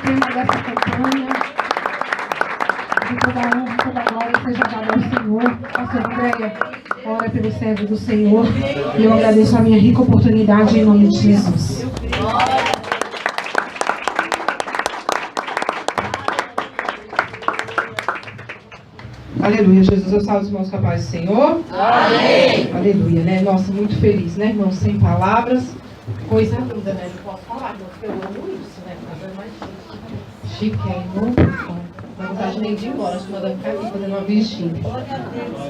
tema dessa campanha. Que toda a honra, toda a glória seja dada ao Senhor. Pastor Andréia, ora pelo servo do Senhor. E eu agradeço a minha rica oportunidade em nome de Jesus. Aleluia, Jesus, eu salvo os irmãos capazes do Senhor. Amém. Aleluia, né? Nossa, muito feliz, né, irmãos? Sem palavras. Coisa linda, né? Não posso falar, irmãos, que eu amo isso, né? Mas é mais chique, não dá vontade nem de ir embora, acho que manda ficar aqui fazendo uma vigília.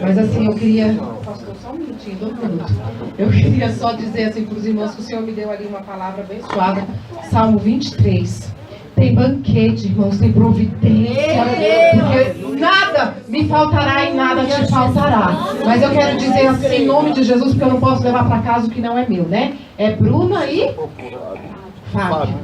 Mas assim, eu queria... Pastor, só um minutinho, 2 minutos. Eu queria só dizer assim para os irmãos que o Senhor me deu ali uma palavra abençoada. Salmo 23. Tem banquete, irmãos, tem providência, porque nada me faltará e nada te faltará. Mas eu quero dizer assim, em nome de Jesus, porque eu não posso levar para casa o que não é meu, né? É Bruna e Fábio.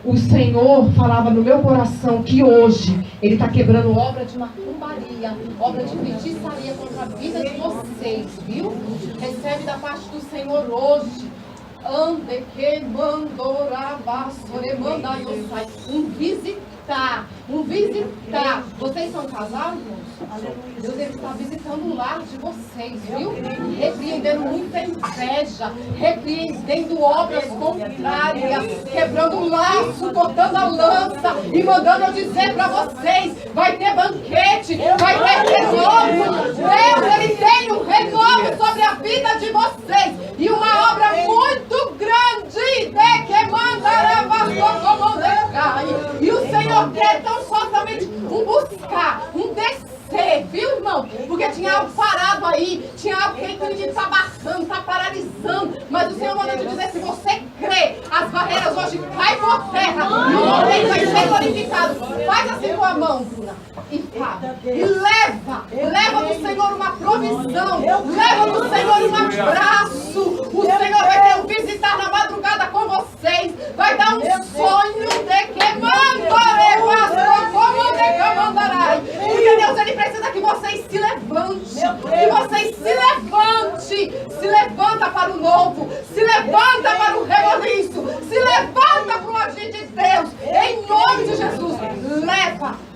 O Senhor falava no meu coração que hoje Ele está quebrando obra de macumbaria, obra de feitiçaria contra a vida de vocês, viu? Recebe da parte do Senhor hoje. Ande que mandorava, soremanda yosai. Um visitar. Vocês são casados, irmãos? Deus está visitando o lar de vocês, viu? Repreendendo muita inveja, repreendendo obras contrárias, quebrando o laço, cortando a lança e mandando eu dizer para vocês: vai ter banquete, vai ter renovo. Deus, Ele tem um renovo sobre a vida de vocês e uma obra muito grande de que mandará e o Senhor quer tão somente um buscar, um descer, viu, irmão? Porque tinha algo parado aí, tinha algo que está barrando, está paralisando. Mas o Senhor manda te dizer: se você crê, as barreiras hoje caem por terra e o nome dele vai ser glorificado. Faz assim com a mão, Bruna, e fala. E leva do Senhor uma provisão, leva do Senhor um abraço. O Senhor vai ter um visitar na madrugada com vocês, vai dar um sonho de que mandarai. Porque Deus, Ele precisa que vocês se levantem, que vocês se levanta para o novo, se levanta para o rebuliço, se levanta para o agir de Deus, em nome de Jesus.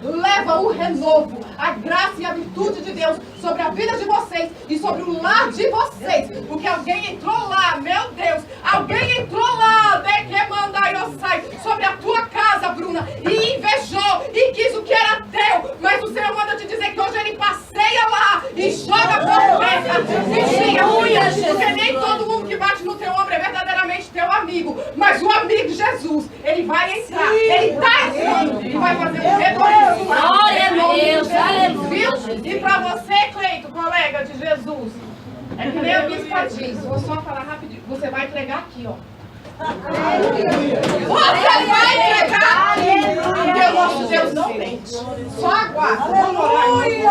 Leva o renovo, a graça e a virtude de Deus sobre a vida de vocês e sobre o lar de vocês, porque alguém entrou lá, meu Deus, alguém entrou lá, de que mandar eu sair sobre a tua casa, Bruna, e invejou e quis o que era teu, mas o Senhor manda te dizer que hoje Ele passeia lá e joga por terra, vigia, porque nem todo mundo que bate no teu ombro é verdadeiramente teu amigo, mas o amigo de Jesus, ele vai entrar, ele está entrando e vai fazer um retorno. Glória a Deus, aleluia. E para você, Cleito, colega de Jesus, é que nem a bispa diz, vou só falar rapidinho, você vai entregar aqui, ó. Você vai entregar, porque o nosso Deus não mente. Só aguarda. Aleluia.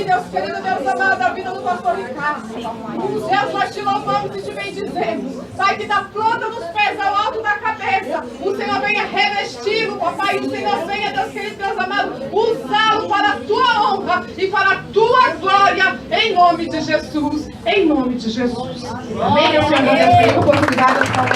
Deus querido, Deus amado, a vida do pastor Ricardo. Deus, nós te louvamos e te bendizemos. Pai, que da planta dos pés ao alto da cabeça, o Senhor venha revesti-lo, papai. O Senhor venha, Deus querido, Deus amado, usá-lo para a tua honra e para a tua glória, em nome de Jesus. Em nome de Jesus. Amém. Eu tenho a oportunidade de falar.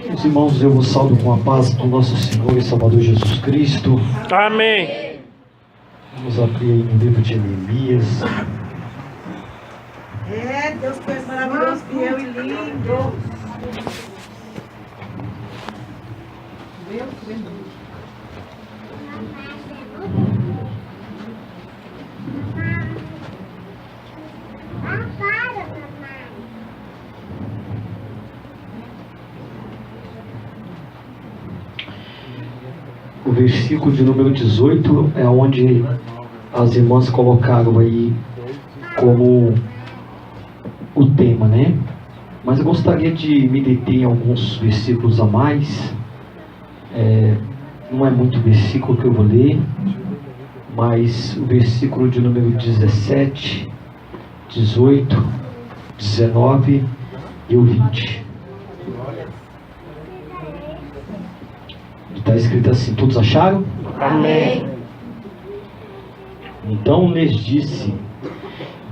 Meus irmãos, eu vos saúdo com a paz do nosso Senhor e Salvador Jesus Cristo. Amém. Vamos abrir aí no livro de Neemias. Deus que é maravilhoso, fiel e lindo. O versículo de número 18 é onde as irmãs colocaram aí como o tema, né? Mas eu gostaria de me deter em alguns versículos a mais. Não é muito versículo que eu vou ler, mas o versículo de número 17, 18, 19 e o 20. Está escrito assim, todos acharam? Amém. Então lhes disse: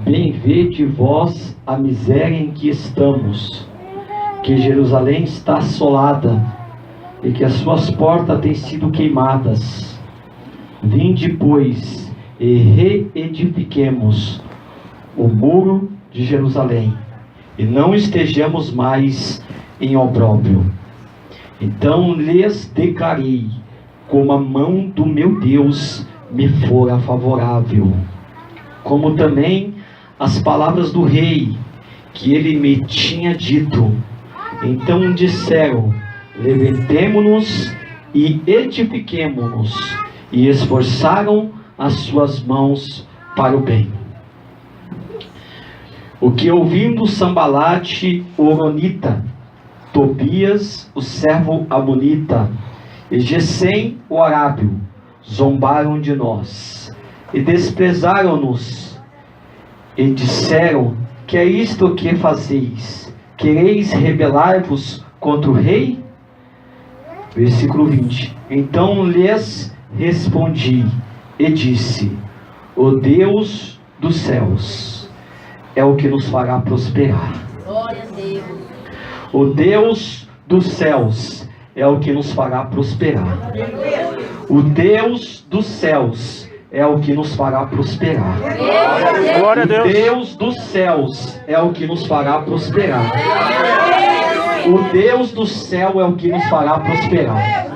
bem vede vós a miséria em que estamos, que Jerusalém está assolada, e que as suas portas têm sido queimadas. Vinde, pois, e reedifiquemos o muro de Jerusalém, e não estejamos mais em opróbrio. Então lhes declarei, como a mão do meu Deus me fora favorável, como também as palavras do rei, que ele me tinha dito. Então disseram: levantemo-nos e edifiquemo-nos, e esforçaram as suas mãos para o bem. O que ouvindo Sambalate, o horonita, Tobias, o servo amonita, e Gesem, o arábio, zombaram de nós, e desprezaram-nos, e disseram: que é isto que fazeis? Quereis rebelar-vos contra o rei? Versículo 20. Então lhes respondi e disse: o Deus dos céus é o que nos fará prosperar. Glória a Deus. O Deus dos céus é o que nos fará prosperar. O Deus dos céus é o que nos fará prosperar. Glória a O Deus. Deus dos céus é o que nos fará prosperar. O Deus do céu é o que nos fará prosperar.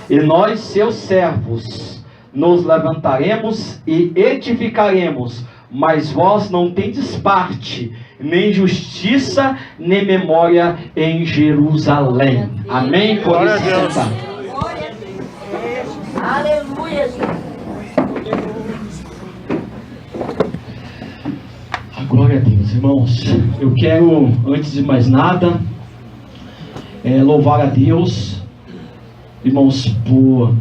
E nós, seus servos, nos levantaremos e edificaremos, mas vós não tendes parte, nem justiça, nem memória em Jerusalém. Amém? Por Glória isso a Deus. sentar. Aleluia, Jesus. Glória a Deus, irmãos. Eu quero, antes de mais nada, louvar a Deus, irmãos, por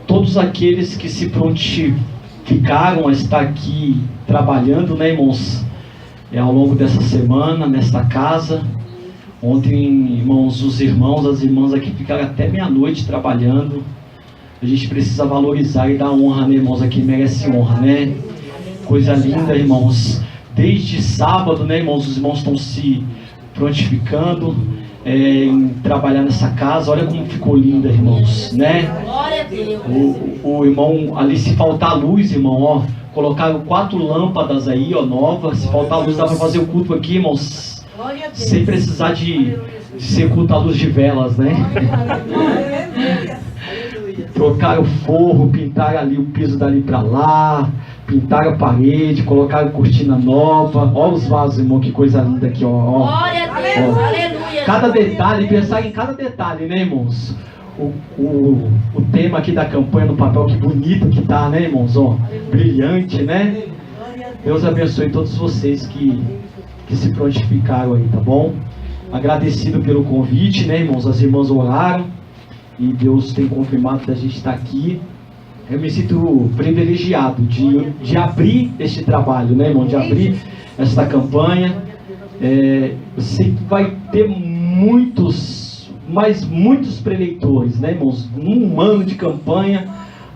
todos aqueles que se prontificaram a estar aqui trabalhando, né, irmãos, ao longo dessa semana, nesta casa. Ontem, irmãos, os irmãos, as irmãs aqui ficaram até meia-noite trabalhando. A gente precisa valorizar e dar honra, né, irmãos? Aqui merece honra, né? Coisa linda, irmãos. Desde sábado, né, irmãos? Os irmãos estão se prontificando em trabalhar nessa casa. Olha como ficou linda, irmãos, né? Glória a Deus. O irmão, ali, se faltar luz, irmão, ó, colocaram 4 lâmpadas aí, ó, novas. Se faltar luz, dá para fazer o culto aqui, irmãos, sem precisar de ser culto à luz de velas, né? Trocaram o forro, pintaram ali o piso dali para lá, pintaram a parede, colocaram cortina nova. Olha os vasos, irmão, que coisa linda aqui, ó. Glória a Deus. Ó. Aleluia. Cada detalhe, pensar em cada detalhe, né, irmãos? O tema aqui da campanha no papel, que bonito que tá, né, irmãos? Ó, brilhante, né? Deus abençoe todos vocês que se prontificaram aí, tá bom? Agradecido pelo convite, né, irmãos? As irmãs oraram e Deus tem confirmado que a gente está aqui. Eu me sinto privilegiado de abrir este trabalho, né, irmão? De abrir esta campanha. Eu sei que vai ter muitos preleitores, né, irmãos? Num ano de campanha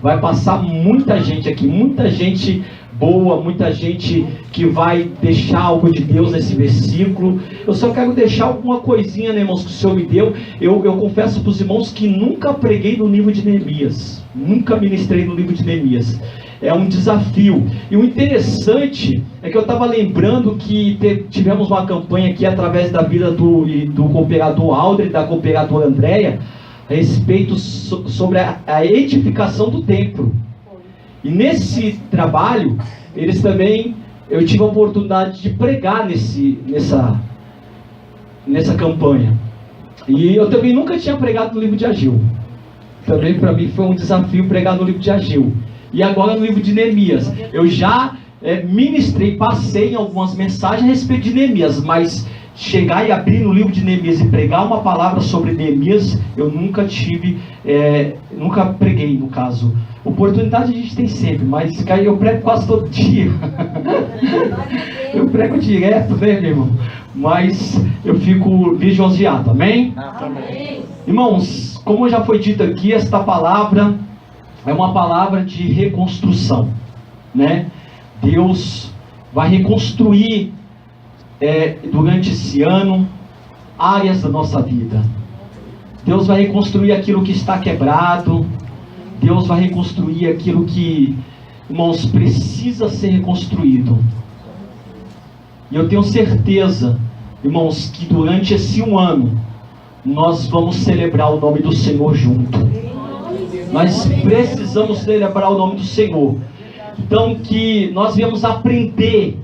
vai passar muita gente aqui, muita gente boa, muita gente que vai deixar algo de Deus nesse versículo. Eu só quero deixar alguma coisinha, né, irmãos, que o Senhor me deu. Eu confesso para os irmãos que nunca preguei no livro de Neemias, nunca ministrei no livro de Neemias. É um desafio. E o interessante é que eu estava lembrando que tivemos uma campanha aqui através da vida do cooperador Aldre e da cooperadora Andréia, a respeito sobre a edificação do templo. E nesse trabalho, eu tive a oportunidade de pregar nessa campanha. E eu também nunca tinha pregado no livro de Ageu. Também para mim foi um desafio pregar no livro de Ageu. E agora no livro de Neemias. Eu já ministrei, passei em algumas mensagens a respeito de Neemias, mas chegar e abrir no livro de Neemias e pregar uma palavra sobre Neemias, eu nunca tive, nunca preguei, no caso. Oportunidade a gente tem sempre, mas eu prego quase todo dia. Eu prego direto, né, meu irmão? Mas eu fico lisonjeado, amém? Amém. Irmãos, como já foi dito aqui, esta palavra é uma palavra de reconstrução, né? Deus vai reconstruir durante esse ano áreas da nossa vida. Deus vai reconstruir aquilo que está quebrado. Deus vai reconstruir aquilo que, irmãos, precisa ser reconstruído. E eu tenho certeza, irmãos, que durante esse um ano nós vamos celebrar o nome do Senhor junto. Nós precisamos celebrar o nome do Senhor. Então, que nós viemos aprender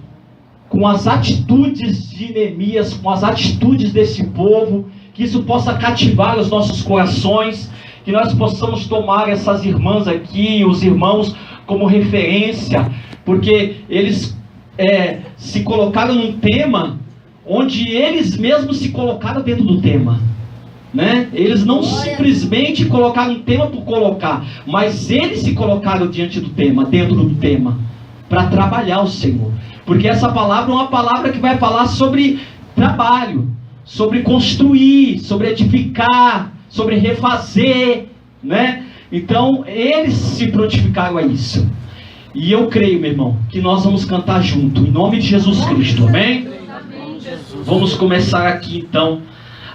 com as atitudes de Neemias, com as atitudes desse povo, que isso possa cativar os nossos corações, que nós possamos tomar essas irmãs aqui, os irmãos, como referência, porque eles se colocaram num tema onde eles mesmos se colocaram dentro do tema, né? Eles não simplesmente colocaram um tema por colocar, mas eles se colocaram diante do tema, dentro do tema, para trabalhar o Senhor. Porque essa palavra é uma palavra que vai falar sobre trabalho, sobre construir, sobre edificar, sobre refazer, né? Então, eles se prontificaram a isso. E eu creio, meu irmão, que nós vamos cantar junto, em nome de Jesus Cristo, amém? Vamos começar aqui, então,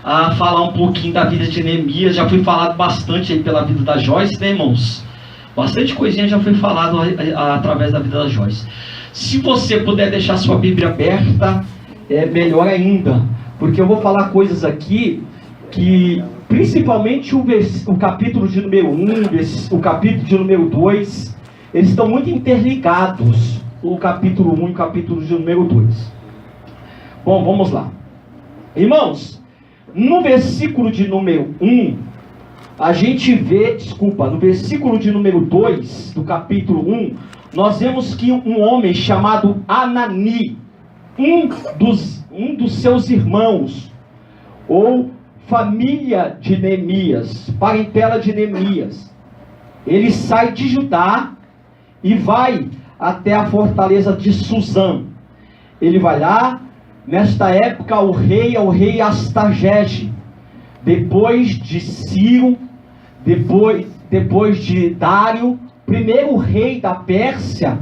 a falar um pouquinho da vida de Neemias. Já foi falado bastante aí pela vida da Joyce, né, irmãos? Bastante coisinha já foi falado através da vida da Joyce. Se você puder deixar sua Bíblia aberta, é melhor ainda, porque eu vou falar coisas aqui que, principalmente o capítulo de número 1, o capítulo de número 2, eles estão muito interligados, o capítulo 1 e o capítulo de número 2. Bom, vamos lá. Irmãos, no versículo de número 1, a gente vê, no versículo de número 2, do capítulo 1, nós vemos que um homem chamado Anani, um dos seus irmãos, ou família de Neemias, parentela de Neemias, ele sai de Judá e vai até a fortaleza de Suzã. Ele vai lá. Nesta época o rei é o rei Astarjege. Depois de Ciro, depois de Dário, primeiro rei da Pérsia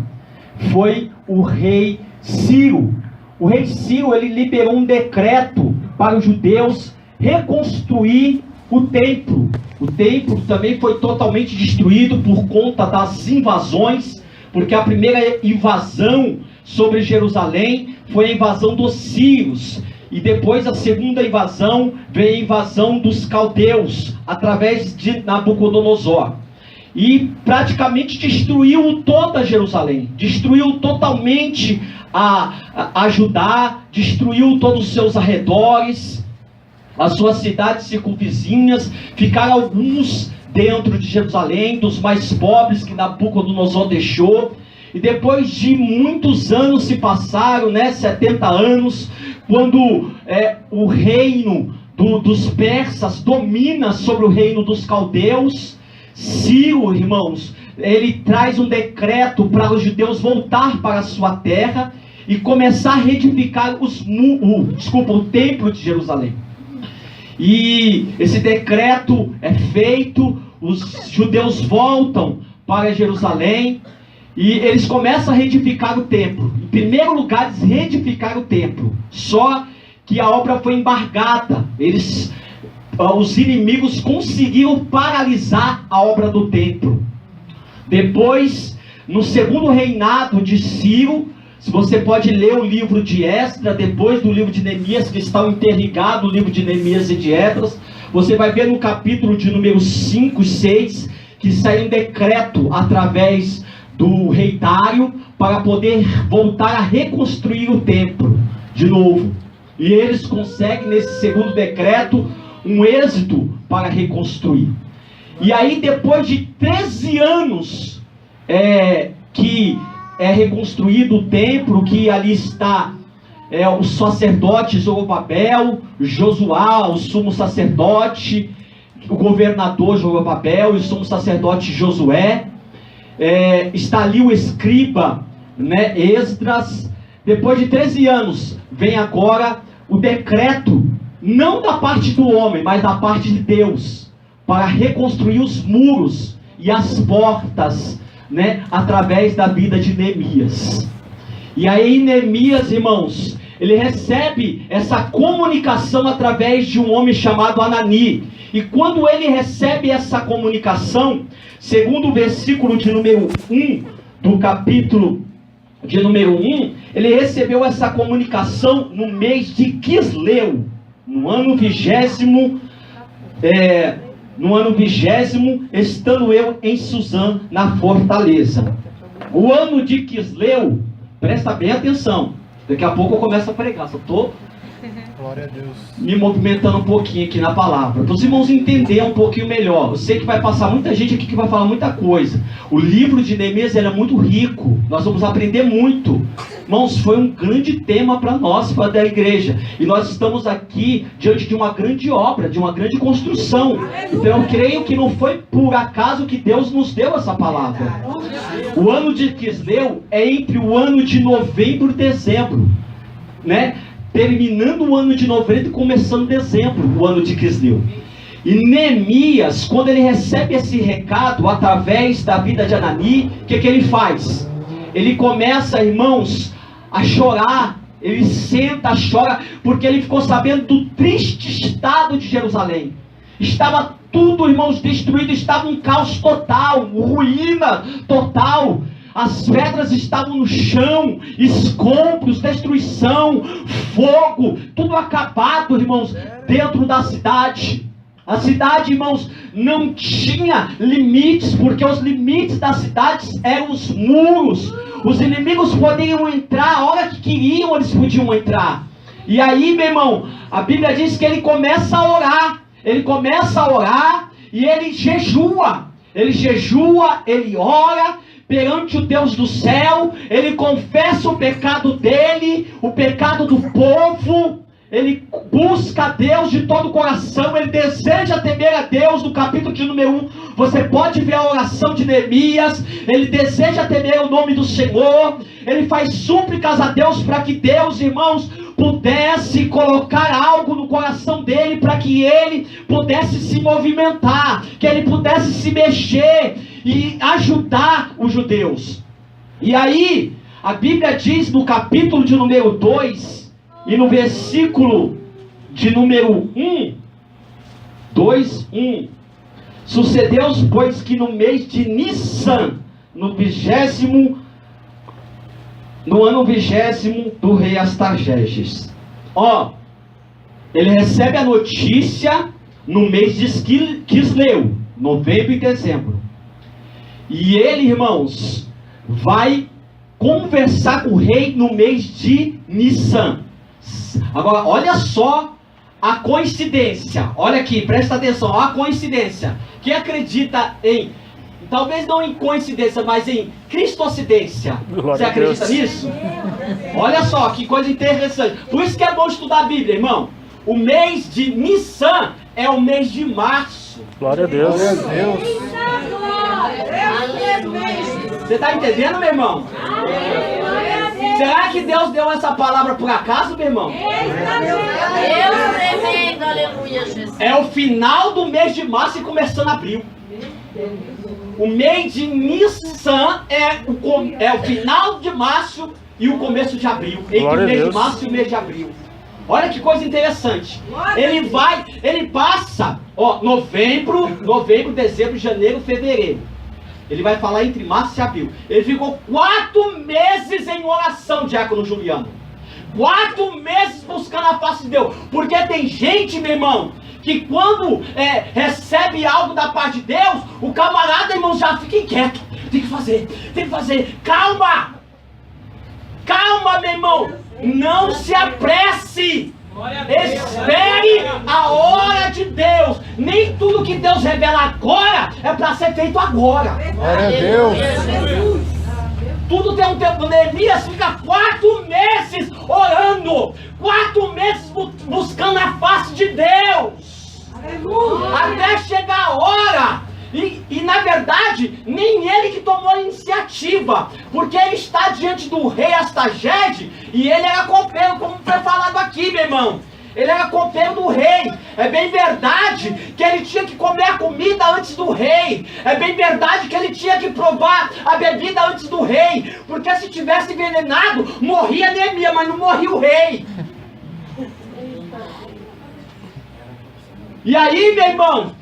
foi o rei Ciro. O rei Ciro, ele liberou um decreto para os judeus reconstruir o templo. O templo também foi totalmente destruído por conta das invasões, porque a primeira invasão sobre Jerusalém foi a invasão dos sírios, e depois a segunda invasão veio a invasão dos caldeus, através de Nabucodonosor, e praticamente destruiu toda Jerusalém, destruiu totalmente a Judá, destruiu todos os seus arredores, as suas cidades circunvizinhas. Ficaram alguns dentro de Jerusalém, dos mais pobres que Nabucodonosor deixou. E depois de muitos anos se passaram, 70 anos, quando o reino dos persas domina sobre o reino dos caldeus, Ciro, irmãos, ele traz um decreto para os judeus voltar para a sua terra e começar a reedificar o templo de Jerusalém. E esse decreto é feito, os judeus voltam para Jerusalém, e eles começam a reedificar o templo. Em primeiro lugar, eles reedificaram o templo. Só que a obra foi embargada. Os inimigos conseguiram paralisar a obra do templo. Depois, no segundo reinado de Ciro, se você pode ler o livro de Esdras, depois do livro de Neemias, que está interligado o livro de Neemias e de Esdras, você vai ver no capítulo de número 5 e 6, que sai um decreto através do rei Dário, para poder voltar a reconstruir o templo de novo. E eles conseguem, nesse segundo decreto, um êxito para reconstruir. E aí, depois de 13 anos que é reconstruído o templo, que ali está o sacerdote Zorobabel, Josuá, o sumo sacerdote, o governador Zorobabel e o sumo sacerdote Josué, está ali o escriba, Esdras. Depois de 13 anos, vem agora o decreto, não da parte do homem, mas da parte de Deus, para reconstruir os muros e as portas, né, através da vida de Neemias. E aí Neemias, irmãos, ele recebe essa comunicação através de um homem chamado Anani. E quando ele recebe essa comunicação, segundo o versículo de número 1 do capítulo de número 1, ele recebeu essa comunicação no mês de Quisleu, no ano 20º, estando eu em Suzã, na fortaleza. O ano de Quisleu, presta bem atenção, daqui a pouco eu começo a pregar, só estou me movimentando um pouquinho aqui na palavra, para os irmãos entenderem um pouquinho melhor. Eu sei que vai passar muita gente aqui que vai falar muita coisa. O livro de Neemias é muito rico, nós vamos aprender muito. Irmãos, foi um grande tema para nós, para da igreja, e nós estamos aqui diante de uma grande obra, de uma grande construção. Então eu creio que não foi por acaso que Deus nos deu essa palavra. O ano de Quisleu é entre o ano de novembro e dezembro, né? Terminando o ano de novembro e começando dezembro, o ano de Quisleu. E Neemias, quando ele recebe esse recado através da vida de Anani, o que ele faz? Ele começa, irmãos, a chorar. Ele senta, chora, porque ele ficou sabendo do triste estado de Jerusalém. Estava tudo, irmãos, destruído, estava um caos total, ruína total. As pedras estavam no chão, escombros, destruição, fogo, tudo acabado, irmãos, dentro da cidade. A cidade, irmãos, não tinha limites, porque os limites das cidades eram os muros. Os inimigos podiam entrar a hora que queriam, eles podiam entrar. E aí, meu irmão, a Bíblia diz que ele começa a orar. Ele começa a orar e ele jejua. Ele jejua, ele ora perante o Deus do céu, ele confessa o pecado dele, o pecado do povo, ele busca a Deus de todo o coração, ele deseja temer a Deus. No capítulo de número 1, você pode ver a oração de Neemias, ele deseja temer o nome do Senhor, ele faz súplicas a Deus para que Deus, irmãos, pudesse colocar algo no coração dele, para que ele pudesse se movimentar, que ele pudesse se mexer e ajudar os judeus. E aí, a Bíblia diz no capítulo de número 2, e no versículo de número 1, 2:1, sucedeu, pois, que no mês de Nissan, no ano 20º do rei Astarxerxes. Ele recebe a notícia no mês de Quisleu, novembro e dezembro. E ele, irmãos, vai conversar com o rei no mês de Nissan. Agora, olha só a coincidência. Olha aqui, presta atenção, olha a coincidência. Quem acredita em, talvez não em coincidência, mas em cristocidência, você acredita nisso? Olha só, que coisa interessante. Por isso que é bom estudar a Bíblia, irmão. O mês de Nissan é o mês de março. Glória a Deus. Glória a Deus. Você está entendendo, meu irmão? Será que Deus deu essa palavra por acaso, meu irmão? Deus tremendo, aleluia, Jesus. É o final do mês de março e começando abril. O mês de Nissan é o final de março e o começo de abril. Entre o mês de março e o mês de abril. Olha que coisa interessante. Ele passa, novembro, dezembro, janeiro, fevereiro. Ele vai falar entre março e abril. Ele ficou 4 meses em oração, diácono Juliano. 4 meses buscando a face de Deus. Porque tem gente, meu irmão, que quando recebe algo da parte de Deus, o camarada, irmão, já fica inquieto. Tem que fazer. Calma, meu irmão. Não se apresse. Espere a hora de Deus. Nem tudo que Deus revela agora é para ser feito agora. Glória a Deus. Tudo tem um tempo. Neemias fica 4 meses orando, 4 meses buscando a face de Deus. Aleluia. Até chegar a hora. E na verdade, nem ele que tomou a iniciativa, porque ele está diante do rei Astarxerxes e ele era copeiro, como foi falado aqui, meu irmão. Ele era copeiro do rei. É bem verdade que ele tinha que comer a comida antes do rei. É bem verdade que ele tinha que provar a bebida antes do rei. Porque se tivesse envenenado, morria Neemias, mas não morria o rei. E aí, meu irmão,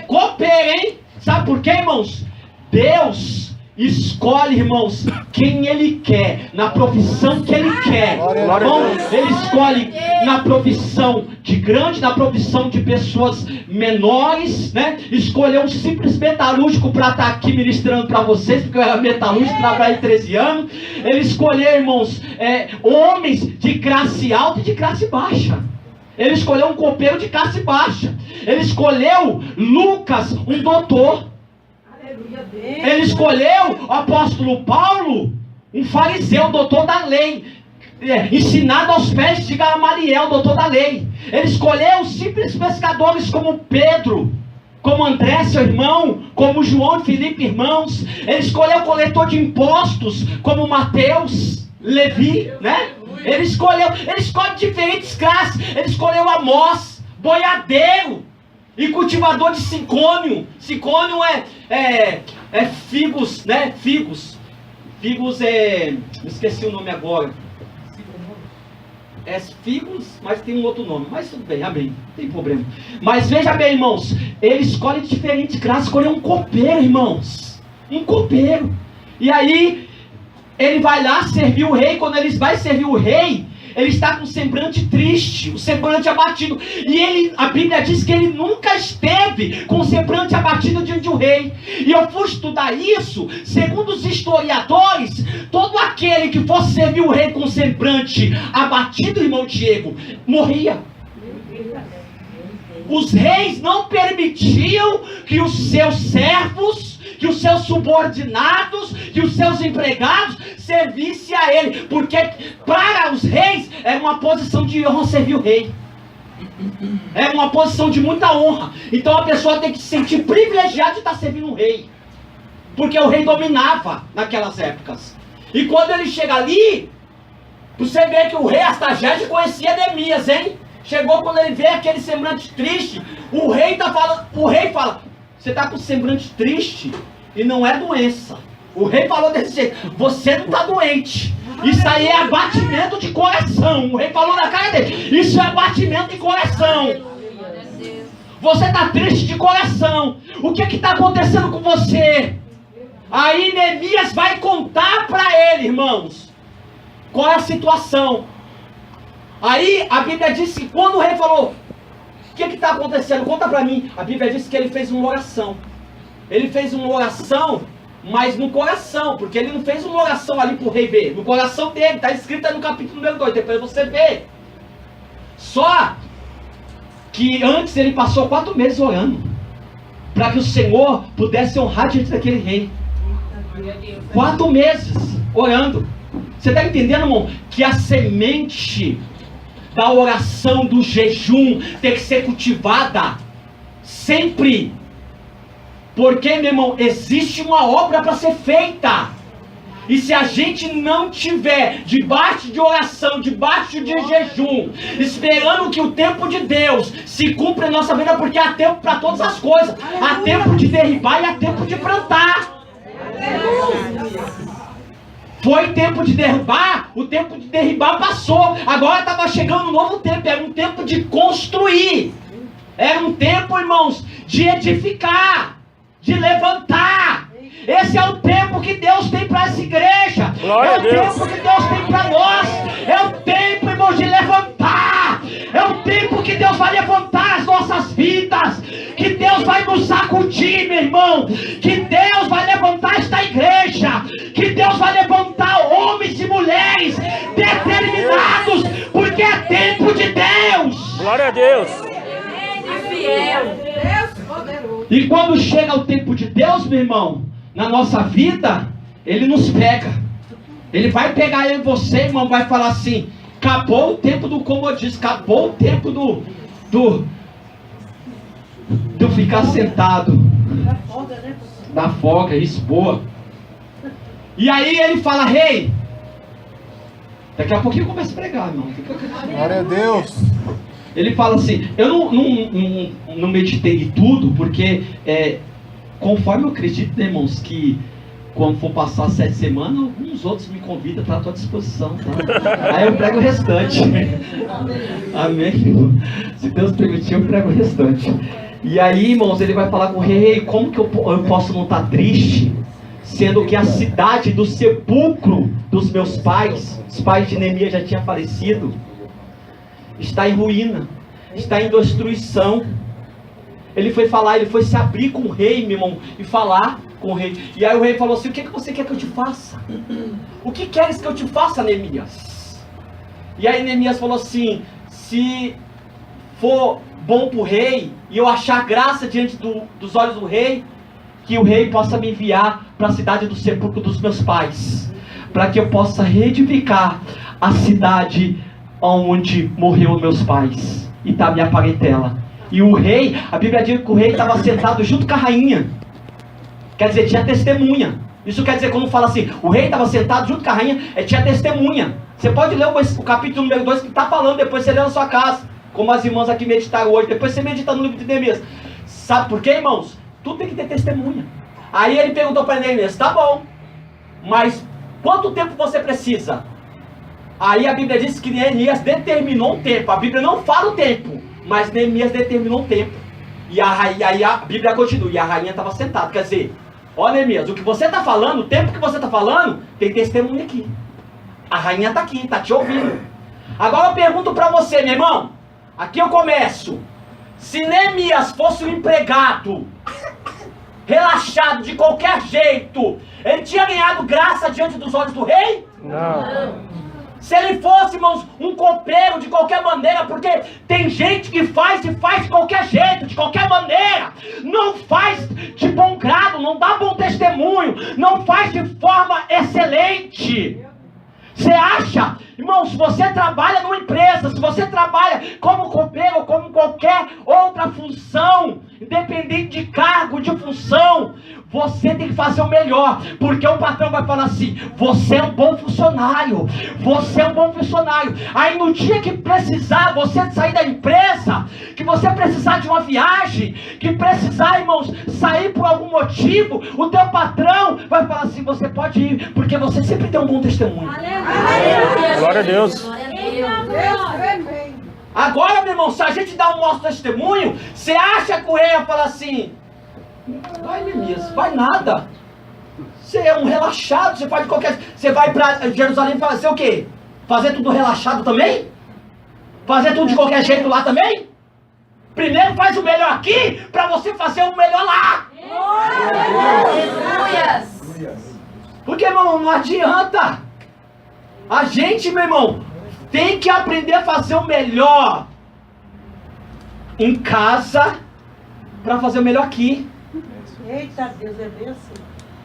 copeiro, hein? Sabe por quê, irmãos? Deus escolhe, irmãos, quem Ele quer, na profissão que Ele quer. Irmão, Ele escolhe na profissão de grande, na profissão de pessoas menores, né? Escolheu um simples metalúrgico para estar aqui ministrando para vocês, porque eu era metalúrgico, trabalhei 13 anos. Ele escolheu, irmãos, homens de classe alta e de classe baixa. Ele escolheu um copeiro de classe baixa. Ele escolheu Lucas, um doutor. Ele escolheu o apóstolo Paulo, um fariseu, doutor da lei, ensinado aos pés de Gamaliel, doutor da lei. Ele escolheu simples pescadores como Pedro, como André, seu irmão, como João e Filipe, irmãos. Ele escolheu coletor de impostos como Mateus, Levi, né? Ele escolhe diferentes classes. Ele escolheu Amós, boiadeiro e cultivador de sicônio. Sicônio é figos, né? Figos me esqueci o nome agora. É figos, mas tem um outro nome. Mas tudo bem, amém, não tem problema. Mas veja bem, irmãos, ele escolhe diferentes classes. Escolheu um copeiro, irmãos. Um copeiro. E aí ele vai lá servir o rei. Quando ele vai servir o rei, ele está com um semblante triste, um semblante abatido. E a Bíblia diz que ele nunca esteve com um semblante abatido diante do rei. E eu fui estudar isso. Segundo os historiadores, todo aquele que fosse servir o rei com um semblante abatido, irmão Diego, morria. Os reis não permitiam que os seus servos, que os seus subordinados, que os seus empregados servissem a ele, porque para os reis era uma posição de honra servir o rei. Era uma posição de muita honra. Então a pessoa tem que se sentir privilegiada de estar servindo o rei, porque o rei dominava naquelas épocas. E quando ele chega ali, você vê que o rei Astagésio conhecia Neemias, hein? Chegou, quando ele vê aquele semblante triste, o rei fala: você está com semblante triste e não é doença. O rei falou desse jeito: você não está doente. Isso aí é abatimento de coração. O rei falou na cara dele: isso é abatimento de coração. Você está triste de coração. O que está acontecendo com você? Aí Neemias vai contar para ele, irmãos, qual é a situação. Aí a Bíblia diz que quando o rei falou: o que está acontecendo? Conta para mim. A Bíblia diz que ele fez uma oração. Ele fez uma oração, mas no coração, porque ele não fez uma oração ali para o rei ver. No coração dele, está escrito aí no capítulo número 2, depois você vê. Só que antes ele passou 4 meses orando, para que o Senhor pudesse honrar diante daquele rei. 4 meses orando. Você está entendendo, irmão? Que a semente da oração, do jejum, tem que ser cultivada sempre. Porque, meu irmão, existe uma obra para ser feita. E se a gente não tiver debaixo de oração, debaixo de jejum, esperando que o tempo de Deus se cumpra em nossa vida, porque há tempo para todas as coisas. Há tempo de derribar e há tempo de plantar. Foi tempo de derrubar, o tempo de derribar passou. Agora estava chegando um novo tempo, era um tempo de construir. Era um tempo, irmãos, de edificar, de levantar. Esse é o tempo que Deus tem para essa igreja. É o tempo que Deus tem para nós. É o tempo, irmãos, de levantar. É o tempo que Deus vai levantar as nossas vidas. Que Deus vai nos sacudir, meu irmão. Que Deus vai levantar esta igreja. Que Deus vai levantar homens e mulheres determinados. Porque é tempo de Deus. Glória a Deus. E quando chega o tempo de Deus, meu irmão, na nossa vida, Ele nos pega. Ele vai pegar eu e você, irmão, vai falar assim: acabou o tempo do comodismo, acabou o tempo do ficar sentado. Da folga, isso, boa. E aí ele fala: rei, daqui a pouquinho eu começo a pregar, irmão. Glória a Deus. Ele fala assim, eu não meditei em tudo, porque conforme eu acredito, né, irmãos, que quando for passar 7 semanas, alguns outros me convidam, tá à tua disposição, tá? Aí eu prego o restante. Amém? Se Deus permitir, eu prego o restante. E aí, irmãos, ele vai falar com o rei, como que eu posso não estar triste, sendo que a cidade do sepulcro dos meus pais, os pais de Neemias já tinham falecido, está em ruína, está em destruição. Ele foi falar, ele foi se abrir com o rei, meu irmão, e falar com o rei. E aí o rei falou assim, o que você quer que eu te faça? O que queres que eu te faça, Neemias? E aí Neemias falou assim, se for bom para o rei, e eu achar graça diante dos olhos do rei, que o rei possa me enviar para a cidade do sepulcro dos meus pais, para que eu possa reedificar a cidade onde morreu meus pais, e está minha parentela. E o rei, a Bíblia diz que o rei estava sentado junto com a rainha, quer dizer, tinha testemunha. Isso quer dizer, quando fala assim, o rei estava sentado junto com a rainha, tinha testemunha. Você pode ler o capítulo número 2 que está falando, depois você lê na sua casa, como as irmãs aqui meditaram hoje, depois você medita no livro de Neemias. Sabe por quê, irmãos? Tudo tem que ter testemunha. Aí ele perguntou para Neemias, tá bom, mas quanto tempo você precisa? Aí a Bíblia diz que Neemias determinou um tempo. A Bíblia não fala o tempo, mas Neemias determinou um tempo. E aí a Bíblia continua, e a rainha estava sentada. Quer dizer, ó Neemias, o que você está falando, o tempo que você está falando, tem testemunha aqui. A rainha está aqui, está te ouvindo. Agora eu pergunto para você, meu irmão, aqui eu começo. Se Neemias fosse um empregado, relaxado de qualquer jeito, ele tinha ganhado graça diante dos olhos do rei? Não. Se ele fosse, irmãos, um copeiro de qualquer maneira, porque tem gente que faz e faz de qualquer jeito, de qualquer maneira, não faz de bom grado, não dá bom testemunho, não faz de forma excelente. Você acha, irmão, se você trabalha numa empresa, se você trabalha como copeiro ou como qualquer outra função, independente de cargo, de função, você tem que fazer o melhor, porque o patrão vai falar assim, você é um bom funcionário, você é um bom funcionário. Aí no dia que precisar você sair da empresa, que você precisar de uma viagem, que precisar, irmãos, sair por algum motivo, o teu patrão vai falar assim, você pode ir, porque você sempre tem um bom testemunho. Glória a Deus. Agora, meu irmão, se a gente dá um nosso testemunho, você acha que o rei ia falar assim, vai, Neemias, vai nada. Você é um relaxado, você faz qualquer... Você vai para Jerusalém fazer o quê? Fazer tudo relaxado também? Fazer tudo de qualquer jeito lá também? Primeiro faz o melhor aqui, para você fazer o melhor lá. Porque, irmão, não adianta. A gente, meu irmão, tem que aprender a fazer o melhor em casa, para fazer o melhor aqui. Eita Deus, é bem assim.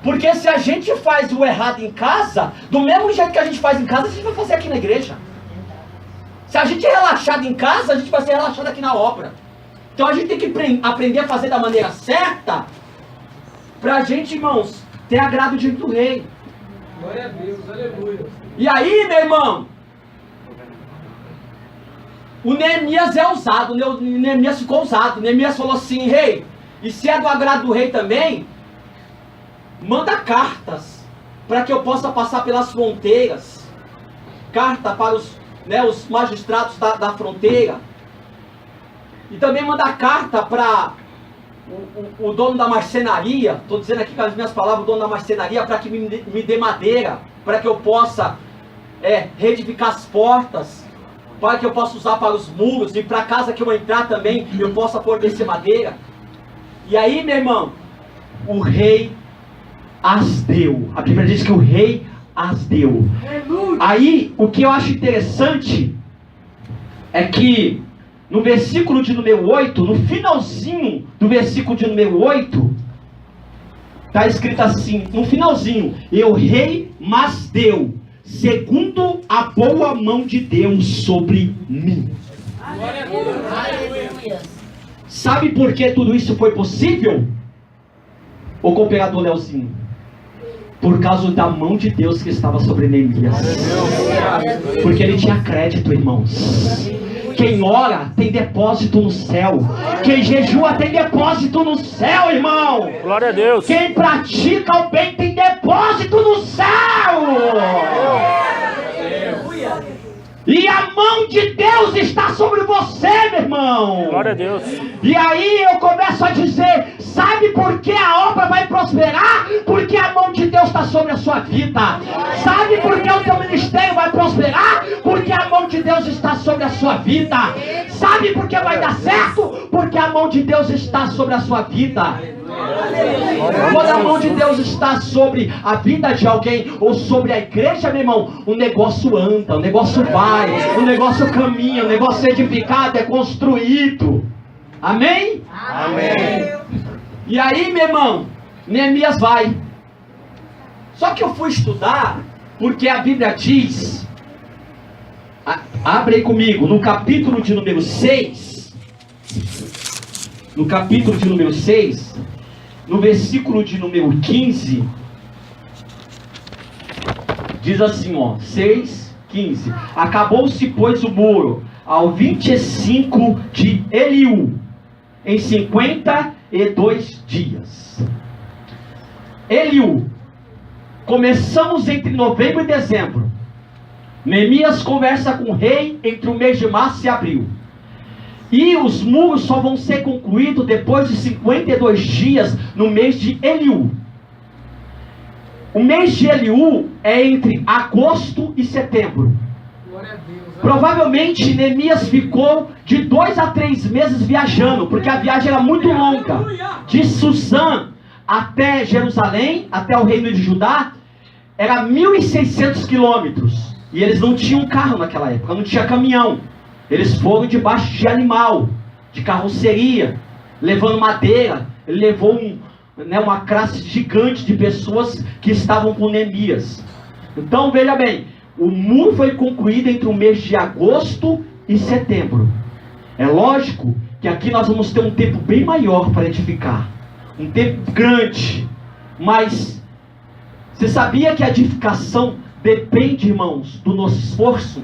Porque se a gente faz o errado em casa, do mesmo jeito que a gente faz em casa, a gente vai fazer aqui na igreja. Se a gente é relaxado em casa, a gente vai ser relaxado aqui na obra. Então a gente tem que aprender a fazer da maneira certa, pra gente, irmãos, ter agrado diante do rei. Glória a Deus, aleluia. E aí, meu irmão, o Neemias é ousado, o Neemias ficou ousado. Neemias falou assim, rei, e se é do agrado do rei também, manda cartas, para que eu possa passar pelas fronteiras, carta para os magistrados da fronteira, e também manda carta para o dono da marcenaria, estou dizendo aqui com as minhas palavras, o dono da marcenaria, para que me dê madeira, para que eu possa reedificar as portas, para que eu possa usar para os muros, e para a casa que eu entrar também, eu possa fornecer madeira. E aí, meu irmão, o rei as deu. A Bíblia diz que o rei as deu. Aí, o que eu acho interessante é que no versículo de número 8, no finalzinho do versículo de número 8, está escrito assim, no finalzinho, e o rei mas deu, segundo a boa mão de Deus sobre mim. Aleluia. Sabe por que tudo isso foi possível? O cooperador Leozinho. Por causa da mão de Deus que estava sobre Neemias. Porque ele tinha crédito, irmãos. Quem ora tem depósito no céu. Quem jejua tem depósito no céu, irmão. Glória a Deus. Quem pratica o bem tem depósito no céu. E a mão de Deus está sobre você, meu irmão. Glória a Deus. E aí eu começo a dizer, sabe por que a obra vai prosperar? Porque a mão de Deus está sobre a sua vida. Sabe por que o teu ministério vai prosperar? Porque a mão de Deus está sobre a sua vida. Sabe por que vai dar certo? Porque a mão de Deus está sobre a sua vida. Quando a mão de Deus está sobre a vida de alguém ou sobre a igreja, meu irmão, o negócio anda, o negócio vai, o negócio caminha, o negócio é edificado, é construído. Amém? Amém. E aí, meu irmão, Neemias vai. Só que eu fui estudar porque a Bíblia diz, abre aí comigo, no capítulo de número 6, no capítulo de número 6, no versículo de número 15, diz assim, ó, 6:15. Acabou-se, pois, o muro ao 25 de Eliú, em 52 dias. Eliú, começamos entre novembro e dezembro. Neemias conversa com o rei entre o mês de março e abril. E os muros só vão ser concluídos depois de 52 dias no mês de Eliú. O mês de Eliú é entre agosto e setembro. Glória a Deus. Provavelmente Neemias ficou de 2 a 3 meses viajando, porque a viagem era muito longa. De Susã até Jerusalém, até o reino de Judá, era 1.600 quilômetros. E eles não tinham carro naquela época, não tinha caminhão. Eles foram debaixo de animal, de carroceria, levando madeira. Ele levou uma classe gigante de pessoas que estavam com Neemias. Então veja bem, o muro foi concluído entre o mês de agosto e setembro. É lógico que aqui nós vamos ter um tempo bem maior para edificar, um tempo grande. Mas você sabia que a edificação depende, irmãos, do nosso esforço?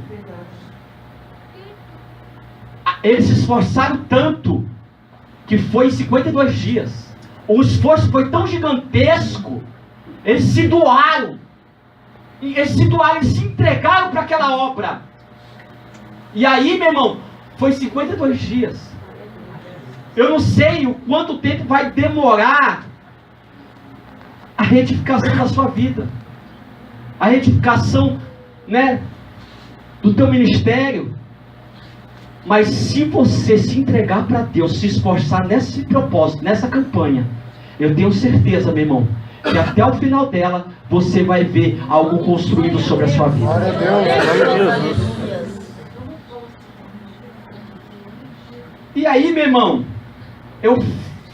Eles se esforçaram tanto que foi 52 dias. O esforço foi tão gigantesco. Eles se doaram. Eles se entregaram para aquela obra. E aí, meu irmão, foi 52 dias. Eu não sei o quanto tempo vai demorar a reedificação da sua vida. A reedificação, do teu ministério. Mas se você se entregar para Deus, se esforçar nesse propósito, nessa campanha, eu tenho certeza, meu irmão, que até o final dela, você vai ver algo construído sobre a sua vida. Glória a Deus. Glória a Deus. E aí, meu irmão, eu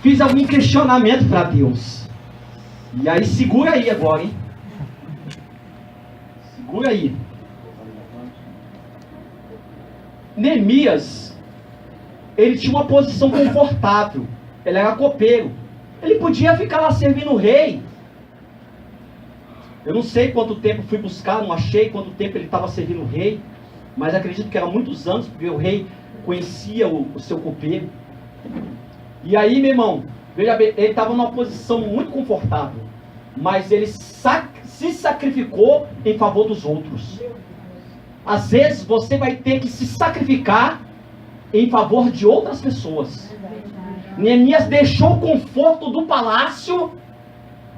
fiz algum questionamento para Deus. E aí, segura aí agora, hein? Segura aí. Neemias, ele tinha uma posição confortável. Ele era copeiro. Ele podia ficar lá servindo o rei. Eu não sei quanto tempo fui buscar, não achei quanto tempo ele estava servindo o rei. Mas acredito que era muitos anos, porque o rei conhecia o seu copeiro. E aí, meu irmão, veja bem, ele estava numa posição muito confortável. Mas ele se sacrificou em favor dos outros. Às vezes você vai ter que se sacrificar em favor de outras pessoas. Neemias deixou o conforto do palácio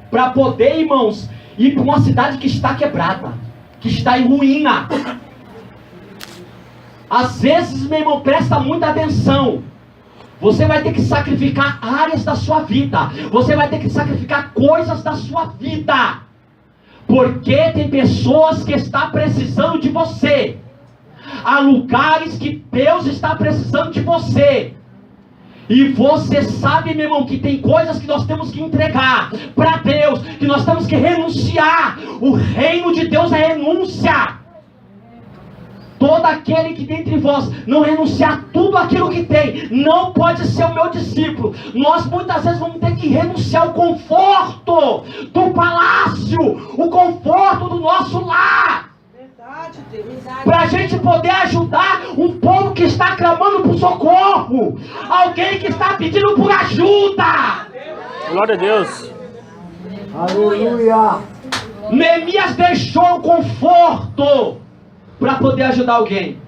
para poder, irmãos, ir para uma cidade que está quebrada, que está em ruína. Às vezes, meu irmão, presta muita atenção. Você vai ter que sacrificar áreas da sua vida. Você vai ter que sacrificar coisas da sua vida. Porque tem pessoas que estão precisando de você. Há lugares que Deus está precisando de você. E você sabe, meu irmão, que tem coisas que nós temos que entregar para Deus, que nós temos que renunciar. O reino de Deus é renúncia. Todo aquele que dentre vós não renunciar tudo aquilo que tem, não pode ser o meu discípulo. Nós muitas vezes vamos ter que renunciar o conforto do palácio, o conforto do nosso lar, Verdade, Deus. para a gente gente poder ajudar um povo que está clamando por socorro. Alguém que está pedindo por ajuda. Glória a Deus. Aleluia. Neemias deixou o conforto para poder ajudar alguém.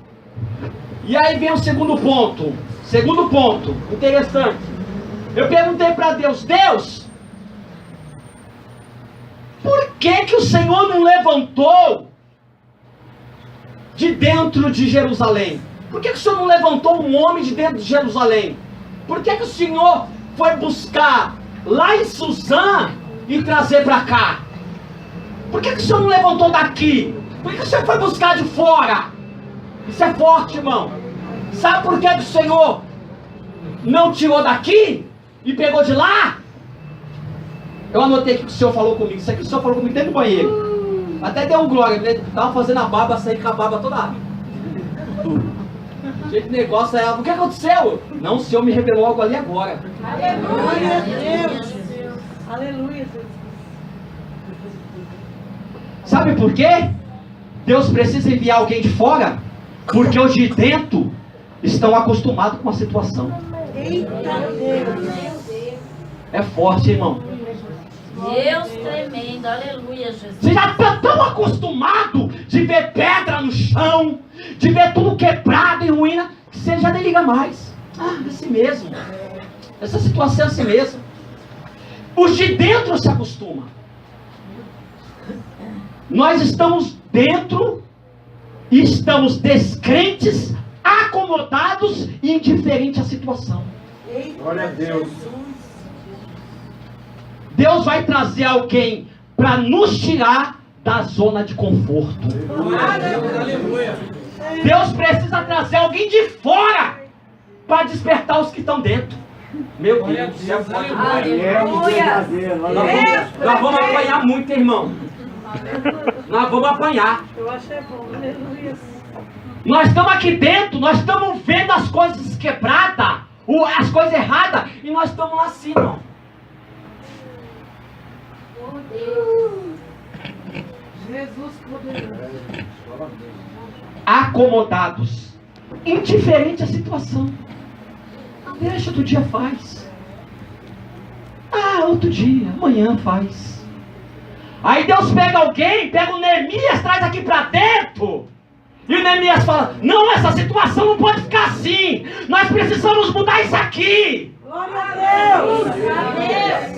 E aí vem o segundo ponto. Segundo ponto, interessante. Eu perguntei para Deus, Deus, por que o Senhor não levantou de dentro de Jerusalém? Por que o Senhor não levantou um homem de dentro de Jerusalém? Por que o Senhor foi buscar lá em Suzã e trazer para cá? Por que o Senhor não levantou daqui? Por que o Senhor foi buscar de fora? Isso é forte, irmão. Sabe por que o Senhor não tirou daqui e pegou de lá? Eu anotei aqui que o Senhor falou comigo. Isso aqui o Senhor falou comigo dentro do banheiro. Até deu um glória. Estava fazendo a barba, sair com a barba toda. Jeito de negócio aí. O que aconteceu? Não, o Senhor me revelou algo ali agora. Aleluia, Deus. Aleluia, Deus. Sabe por quê? Deus precisa enviar alguém de fora, porque os de dentro estão acostumados com a situação. Eita Deus. É forte, irmão. Deus tremendo, aleluia, Jesus. Você já está tão acostumado de ver pedra no chão, de ver tudo quebrado e ruína, que você já nem liga mais. Ah, é assim mesmo. Essa situação é assim mesmo. Os de dentro se acostumam. Nós estamos dentro e estamos descrentes, acomodados e indiferentes à situação. Glória a Deus. Deus vai trazer alguém para nos tirar da zona de conforto. Aleluia. Deus precisa trazer alguém de fora para despertar os que estão dentro. Meu Glória a Deus do céu. Deus. Aleluia. Nós vamos apanhar muito, irmão. Nós vamos apanhar. Eu achei bom. Aleluia. Nós estamos aqui dentro, nós estamos vendo as coisas quebradas, as coisas erradas, e nós estamos lá assim, irmão. Jesus poderoso. Acomodados, indiferente à situação. Deixa, outro dia faz. Ah, outro dia, amanhã faz. Aí Deus pega alguém, pega o Neemias, traz aqui para dentro. E o Neemias fala, não, essa situação não pode ficar assim. Nós precisamos mudar isso aqui. Glória a Deus.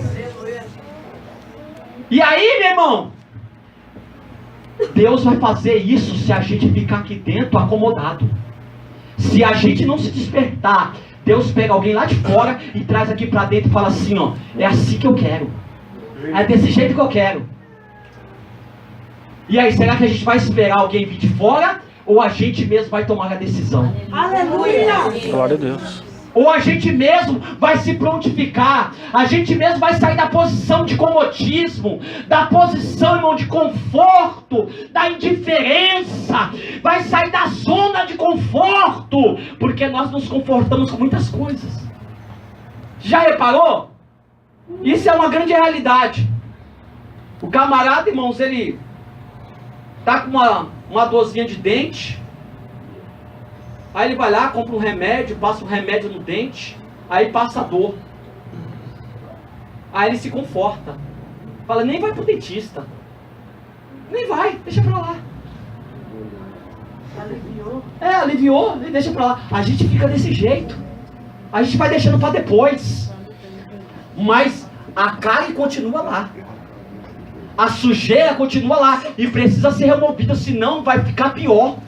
E aí, meu irmão, Deus vai fazer isso se a gente ficar aqui dentro acomodado. Se a gente não se despertar, Deus pega alguém lá de fora e traz aqui para dentro e fala assim, ó, é assim que eu quero. É desse jeito que eu quero. E aí, será que a gente vai esperar alguém vir de fora? Ou a gente mesmo vai tomar a decisão? Aleluia. Glória a Deus. Ou a gente mesmo vai se prontificar? A gente mesmo vai sair da posição de comodismo, da posição, irmão, de conforto, da indiferença, vai sair da zona de conforto, porque nós nos confortamos com muitas coisas. Já reparou? Isso é uma grande realidade. O camarada, irmãos, ele tá com uma dorzinha de dente. Aí ele vai lá, compra um remédio, passa um remédio no dente, aí passa a dor. Aí ele se conforta. Fala, nem vai pro dentista. Nem vai, deixa pra lá. Aliviou. Aliviou, deixa pra lá. A gente fica desse jeito. A gente vai deixando pra depois. Mas a carne continua lá. A sujeira continua lá. E precisa ser removida, senão vai ficar pior.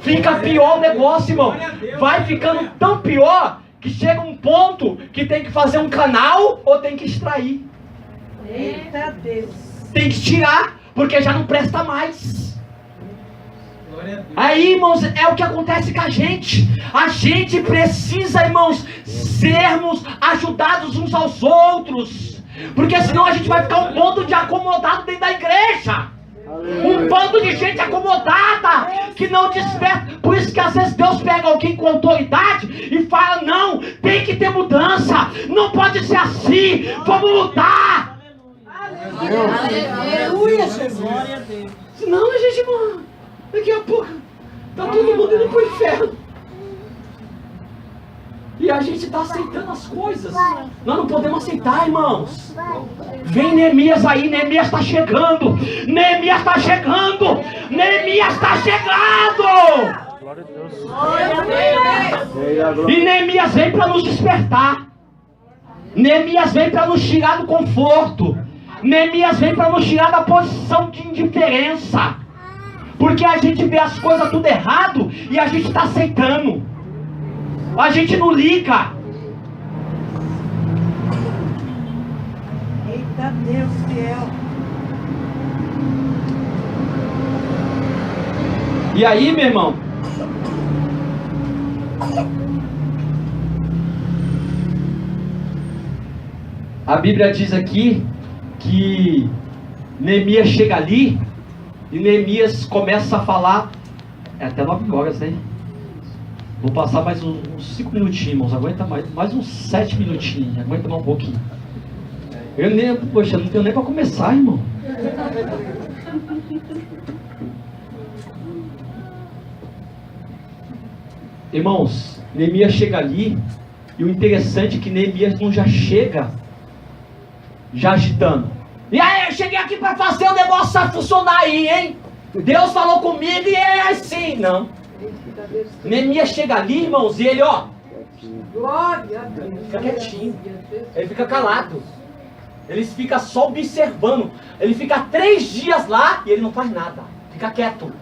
Fica pior o negócio, irmão. Vai ficando tão pior que chega um ponto que tem que fazer um canal ou tem que extrair. Eita Deus. Tem que tirar, porque já não presta mais. Aí, irmãos, é o que acontece com a gente. A gente precisa, irmãos, sermos ajudados uns aos outros. Porque senão a gente vai ficar um bando de acomodado dentro da igreja. Um bando de gente acomodada, que não desperta. Por isso que às vezes Deus pega alguém com autoridade e fala, não, tem que ter mudança. Não pode ser assim, vamos mudar. Aleluia, Jesus. Glória a Deus. Senão a gente, mano, daqui a pouco Está todo mundo indo para o inferno. E a gente está aceitando as coisas. Nós não podemos aceitar, irmãos. Vem Neemias aí, Neemias está chegando. Neemias está chegando. Neemias está chegando. Glória a Deus. E Neemias vem para nos despertar. Neemias vem para nos tirar do conforto. Neemias vem para nos tirar da posição de indiferença. Porque a gente vê as coisas tudo errado e a gente está aceitando. A gente não liga. Eita Deus fiel. E aí, meu irmão? A Bíblia diz aqui que Neemias chega ali e Neemias começa a falar. É até 9 horas, né? Vou passar mais uns 5 minutinhos, irmãos. Aguenta mais uns 7 minutinhos. Aguenta mais um pouquinho. Eu nem, poxa, não tenho nem para começar, irmão. Irmãos, Neemias chega ali. E o interessante é que Neemias não já chega já agitando. E aí, eu cheguei aqui para fazer o negócio funcionar aí, hein? Deus falou comigo e é assim. Não. Neemias chega ali, irmãos, e ele, ó, Glória a Deus. fica quietinho. Ele fica calado. Ele fica só observando. Ele fica 3 dias lá e ele não faz nada. Fica quieto.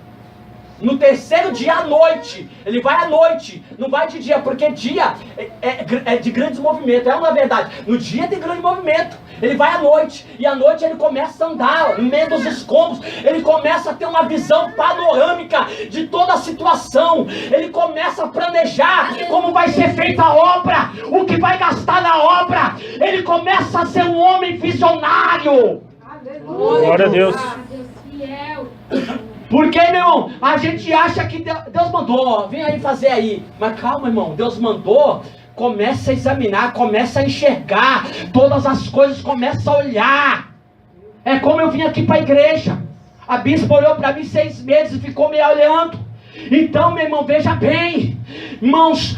No 3º dia à noite, ele vai à noite, não vai de dia, porque dia é de grandes movimentos, é uma verdade. No dia tem grande movimento, ele vai à noite, e à noite ele começa a andar no meio dos escombros, ele começa a ter uma visão panorâmica de toda a situação, ele começa a planejar como vai ser feita a obra, o que vai gastar na obra, ele começa a ser um homem visionário. Glória a Deus. Porque, meu irmão, a gente acha que Deus mandou, ó, vem aí fazer aí. Mas calma, irmão, Deus mandou, começa a examinar, começa a enxergar, todas as coisas, começa a olhar. É como eu vim aqui para a igreja. A bispa olhou para mim 6 meses e ficou me olhando. Então, meu irmão, veja bem, irmãos,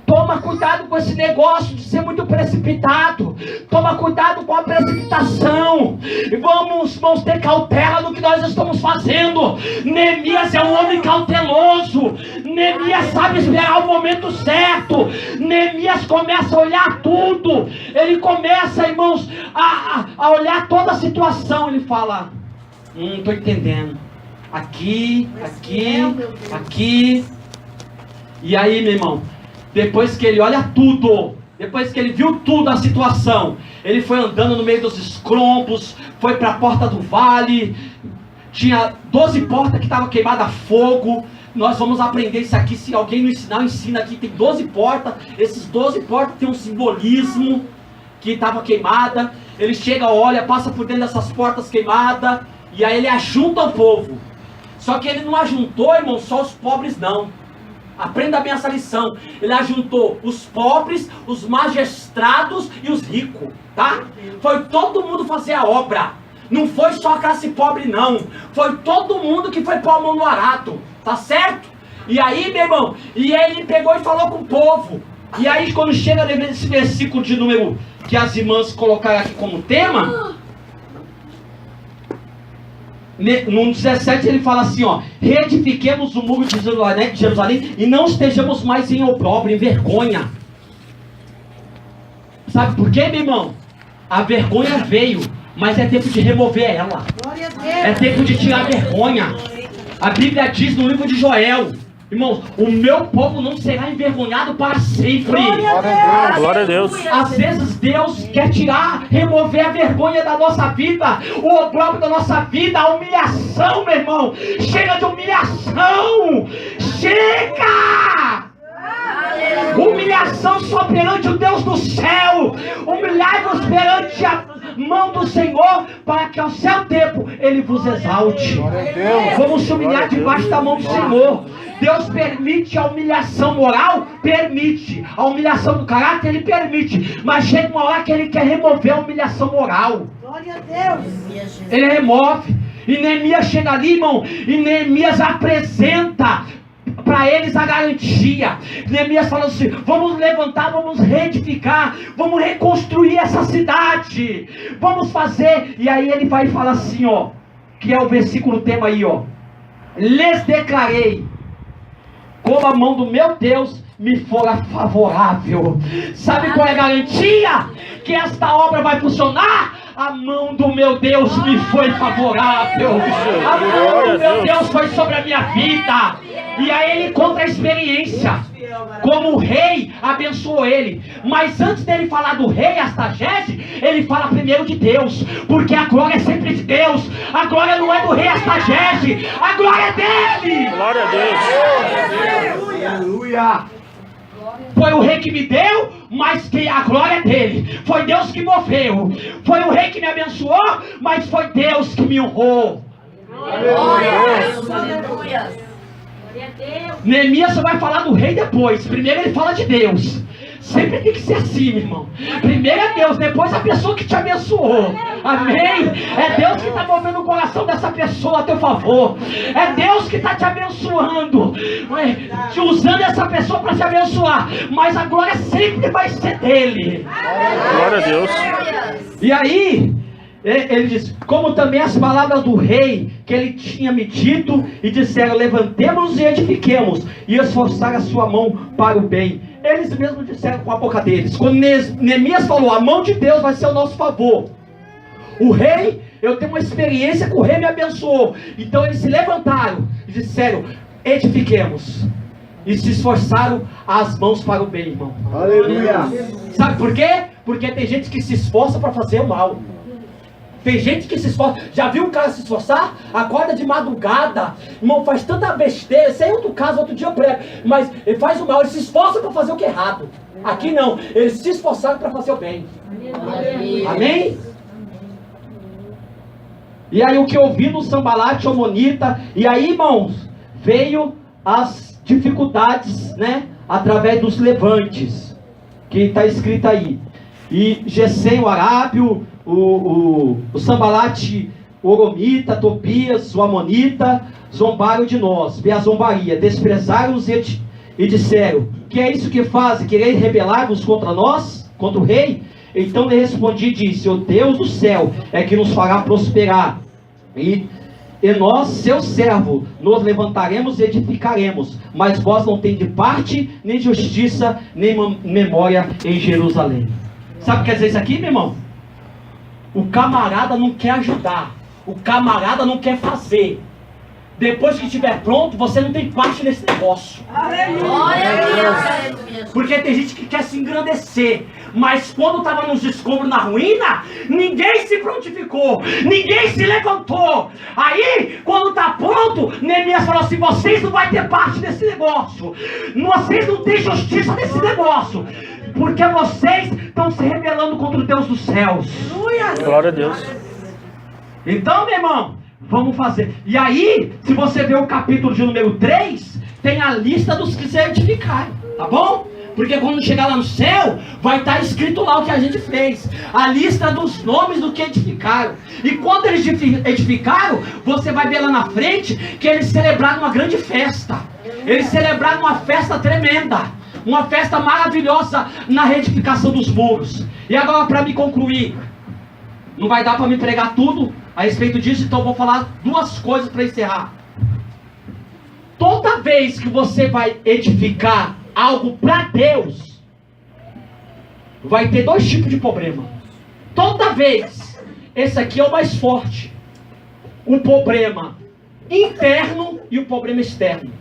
toma cuidado com esse negócio de ser muito precipitado. Toma cuidado com a precipitação. Vamos ter cautela no que nós estamos fazendo. Neemias é um homem cauteloso. Neemias sabe esperar o momento certo. Neemias começa a olhar tudo. Ele começa, irmãos, a olhar toda a situação. Ele fala, estou entendendo. Aqui. E aí, meu irmão, depois que ele olha tudo, depois que ele viu tudo a situação, ele foi andando no meio dos escombros, foi para a porta do vale, tinha 12 portas que estavam queimadas a fogo. Nós vamos aprender isso aqui, se alguém não ensinar, ensina aqui, tem 12 portas, esses 12 portas tem um simbolismo, que estava queimada. Ele chega, olha, passa por dentro dessas portas queimadas, e aí ele ajunta o povo. Só que ele não ajuntou, irmão, só os pobres não. Aprenda bem essa lição. Ele ajuntou os pobres, os magistrados e os ricos, tá? Foi todo mundo fazer a obra. Não foi só a classe pobre, não. Foi todo mundo que foi pôr a mão no arado, tá certo? E aí, meu irmão, e ele pegou e falou com o povo. E aí, quando chega nesse versículo de número que as irmãs colocaram aqui como tema, no 17 ele fala assim, ó: reedifiquemos o muro de Jerusalém e não estejamos mais em opróbrio, em vergonha. Sabe por quê, meu irmão? A vergonha veio, mas é tempo de remover ela. É tempo de tirar a vergonha. A Bíblia diz no livro de Joel, irmãos, o meu povo não será envergonhado para sempre. Glória a Deus. Às vezes Deus quer remover a vergonha da nossa vida, o opróbrio da nossa vida, a humilhação, meu irmão. Chega de humilhação. Chega! Humilhação só perante o Deus do céu. Humilhai-vos perante a mão do Senhor, para que ao seu tempo Ele vos exalte. Vamos se humilhar debaixo da mão do Senhor. Deus permite a humilhação moral? Permite. A humilhação do caráter? Ele permite. Mas chega uma hora que Ele quer remover a humilhação moral. Glória a Deus. Ele remove. E Neemias chega ali, irmão, e Neemias apresenta para eles a garantia. Neemias falou assim: vamos levantar, vamos reedificar, vamos reconstruir essa cidade, vamos fazer. E aí ele vai falar assim, ó, que é o versículo tema aí, ó: lhes declarei como a mão do meu Deus me fora favorável. Sabe qual é a garantia que esta obra vai funcionar? A mão do meu Deus me foi favorável. A mão do meu Deus foi sobre a minha vida. E aí ele conta a experiência, como o rei abençoou ele. Mas antes dele falar do rei Astagese, ele fala primeiro de Deus, porque a glória é sempre de Deus. A glória não é do rei Astagese, a glória é dele. Glória a Deus. Aleluia. Foi o rei que me deu, mas que a glória é dele. Foi Deus que moveu. Foi o rei que me abençoou, mas foi Deus que me honrou. Glória a Deus. Aleluia. Neemias só vai falar do rei depois. Primeiro ele fala de Deus. Sempre tem que ser assim, meu irmão. Primeiro é Deus, depois a pessoa que te abençoou. Amém? É Deus que está movendo o coração dessa pessoa a teu favor. É Deus que está te abençoando, te usando essa pessoa para te abençoar. Mas a glória sempre vai ser dele. Glória a Deus. E aí ele diz: como também as palavras do rei que ele tinha me dito, e disseram: levantemos e edifiquemos, e esforçar a sua mão para o bem. Eles mesmos disseram com a boca deles. Quando Neemias falou: a mão de Deus vai ser ao nosso favor. O rei, eu tenho uma experiência que o rei me abençoou. Então eles se levantaram e disseram: edifiquemos. E se esforçaram as mãos para o bem, irmão. Aleluia. Sabe por quê? Porque tem gente que se esforça para fazer o mal. Tem gente que se esforça. Já viu um cara se esforçar? Acorda de madrugada, irmão, faz tanta besteira. Isso é outro caso, outro dia eu prego. Mas ele faz o mal, ele se esforça para fazer o que é errado. Aqui não, eles se esforçaram para fazer o bem. Amém? E aí o que eu vi no Sambalate Omonita, e aí, irmãos, veio as dificuldades, né? Através dos levantes, que está escrito aí. E Gesem, o arábio, o Sambalate, o Oromita, Tobias, o Amonita, zombaram de nós, vê a zombaria, desprezaram-nos e disseram: que é isso que fazem? Quereis rebelar-vos contra nós, contra o rei? Então lhe respondi e disse: o Deus do céu é que nos fará prosperar, e nós, seu servo, nos levantaremos e edificaremos, mas vós não tendes parte, nem justiça, nem memória em Jerusalém. Sabe o que quer dizer isso aqui, meu irmão? O camarada não quer ajudar, o camarada não quer fazer. Depois que estiver pronto, você não tem parte nesse negócio. Glória a Deus. Porque tem gente que quer se engrandecer, mas quando estava nos escombros, na ruína, ninguém se prontificou, ninguém se levantou. Aí, quando está pronto, Neemias falou assim: vocês não vão ter parte desse negócio, vocês não têm justiça nesse negócio, porque vocês estão se rebelando contra o Deus dos céus. Glória a Deus. Então, meu irmão, vamos fazer. E aí, se você ver o capítulo de número 3, tem a lista dos que se edificaram, tá bom? Porque quando chegar lá no céu, vai estar escrito lá o que a gente fez, a lista dos nomes do que edificaram. E quando eles edificaram, você vai ver lá na frente que eles celebraram uma grande festa. Eles celebraram uma festa tremenda, uma festa maravilhosa na reedificação dos muros. E agora, para me concluir, não vai dar para me pregar tudo a respeito disso, então eu vou falar duas coisas para encerrar. Toda vez que você vai edificar algo para Deus, vai ter dois tipos de problema. Toda vez, esse aqui é o mais forte: o problema interno e o problema externo.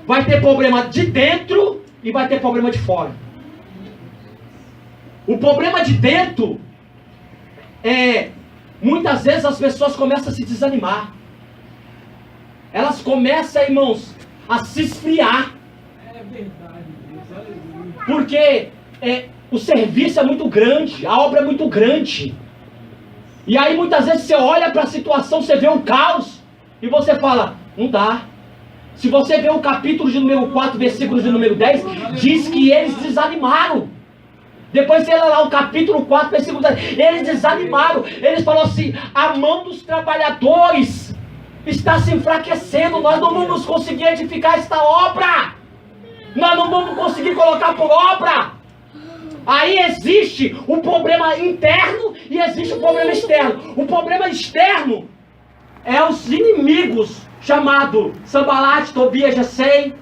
Vai ter problema de dentro e vai ter problema de fora. O problema de dentro é, muitas vezes as pessoas começam a se desanimar. Elas começam, irmãos, a se esfriar. Porque o serviço é muito grande, a obra é muito grande. E aí muitas vezes você olha para a situação, você vê um caos, e você fala: não dá. Se você vê o capítulo de número 4, versículo de número 10, diz que eles desanimaram. Depois você lê lá o capítulo 4, versículo 10, eles desanimaram. Eles falaram assim: a mão dos trabalhadores está se enfraquecendo. Nós não vamos conseguir edificar esta obra. Nós não vamos conseguir colocar por obra. Aí existe o problema interno e existe o problema externo. O problema externo é os inimigos, chamado Sanbalate, Tobias, Gesem.